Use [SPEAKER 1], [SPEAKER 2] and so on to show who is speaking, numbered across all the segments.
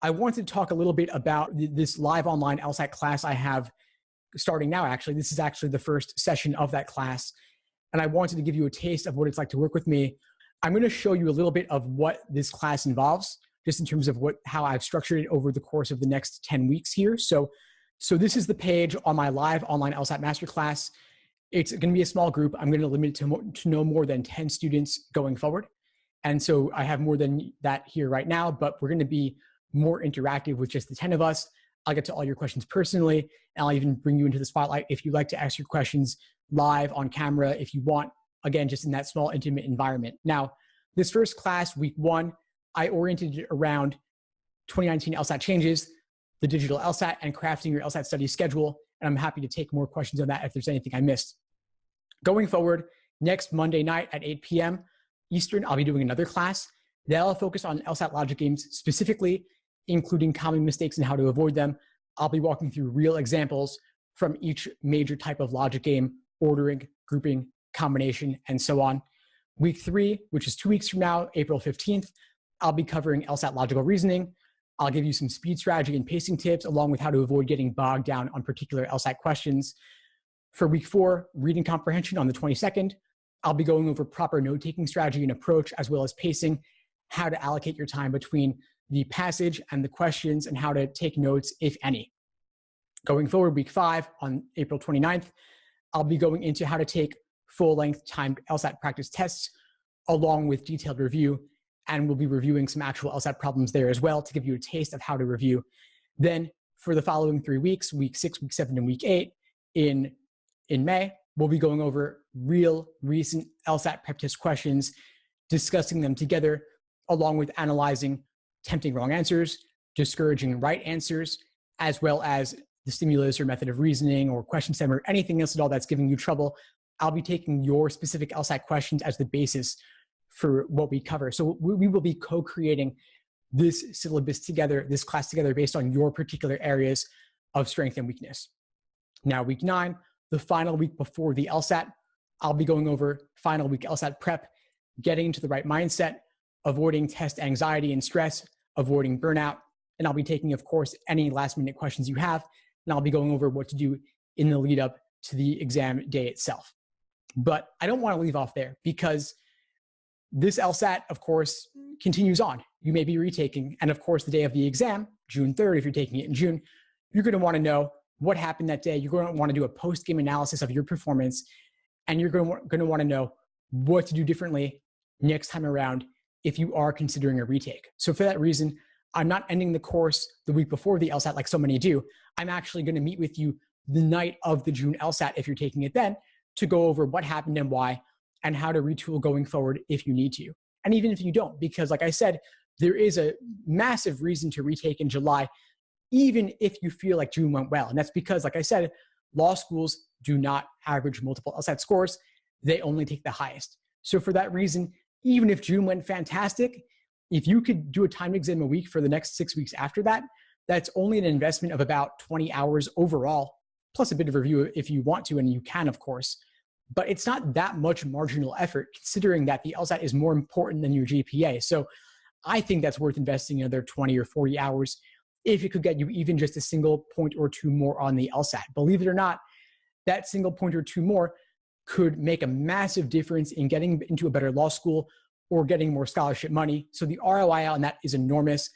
[SPEAKER 1] I wanted to talk a little bit about this live online LSAT class I have starting now, actually. This is actually the first session of that class. And I wanted to give you a taste of what it's like to work with me. I'm going to show you a little bit of what this class involves, just in terms of how I've structured it over the course of the next 10 weeks here. So this is the page on my live online LSAT masterclass. It's going to be a small group. I'm going to limit it to no more than 10 students going forward. And so I have more than that here right now, but we're going to be more interactive with just the 10 of us. I'll get to all your questions personally, and I'll even bring you into the spotlight if you'd like to ask your questions live on camera if you want, again, just in that small, intimate environment. Now, this first class, week 1, I oriented it around 2019 LSAT changes, the digital LSAT, and crafting your LSAT study schedule. And I'm happy to take more questions on that if there's anything I missed. Going forward, next Monday night at 8 p.m. Eastern, I'll be doing another class. That'll focus on LSAT logic games specifically, including common mistakes and how to avoid them. I'll be walking through real examples from each major type of logic game, ordering, grouping, combination, and so on. Week 3, which is 2 weeks from now, April 15th, I'll be covering LSAT logical reasoning. I'll give you some speed strategy and pacing tips, along with how to avoid getting bogged down on particular LSAT questions. For week 4, reading comprehension on the 22nd, I'll be going over proper note-taking strategy and approach, as well as pacing, how to allocate your time between the passage and the questions, and how to take notes, if any. Going forward, week 5, on April 29th, I'll be going into how to take full-length timed LSAT practice tests, along with detailed review, and we'll be reviewing some actual LSAT problems there as well to give you a taste of how to review. Then, for the following 3 weeks, week 6, week 7, and week 8, in May, we'll be going over real, recent LSAT prep test questions, discussing them together, along with analyzing tempting wrong answers, discouraging right answers, as well as the stimulus or method of reasoning or question stem or anything else at all that's giving you trouble. I'll be taking your specific LSAT questions as the basis for what we cover. So we will be co-creating this syllabus together, this class together, based on your particular areas of strength and weakness. Now, week 9, the final week before the LSAT, I'll be going over final week LSAT prep, getting into the right mindset, avoiding test anxiety and stress, avoiding burnout, and I'll be taking, of course, any last-minute questions you have, and I'll be going over what to do in the lead up to the exam day itself. But I don't want to leave off there, because this LSAT, of course, continues on. You may be retaking, and of course, the day of the exam, June 3rd, if you're taking it in June, you're going to want to know what happened that day. You're going to want to do a post-game analysis of your performance, and you're going to want to know what to do differently next time around if you are considering a retake. So for that reason, I'm not ending the course the week before the LSAT like so many do. I'm actually going to meet with you the night of the June LSAT, if you're taking it then, to go over what happened and why, and how to retool going forward if you need to. And even if you don't, because like I said, there is a massive reason to retake in July, even if you feel like June went well. And that's because, like I said, law schools do not average multiple LSAT scores. They only take the highest. So for that reason, even if June went fantastic, if you could do a timed exam a week for the next 6 weeks after that, that's only an investment of about 20 hours overall, plus a bit of review if you want to, and you can, of course. But it's not that much marginal effort, considering that the LSAT is more important than your GPA. So I think that's worth investing another 20 or 40 hours if it could get you even just a single point or two more on the LSAT. Believe it or not, that single point or two more could make a massive difference in getting into a better law school or getting more scholarship money. So the ROI on that is enormous.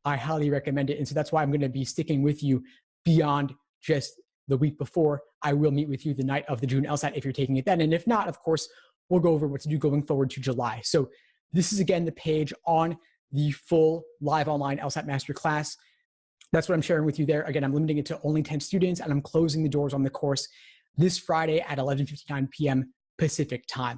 [SPEAKER 1] I highly recommend it. And so that's why I'm going to be sticking with you beyond just the week before. I will meet with you the night of the June LSAT if you're taking it then. And if not, of course, we'll go over what to do going forward to July. So this is, again, the page on the full live online LSAT masterclass. That's what I'm sharing with you there. Again, I'm limiting it to only 10 students, and I'm closing the doors on the course this Friday at 11:59 p.m. Pacific time.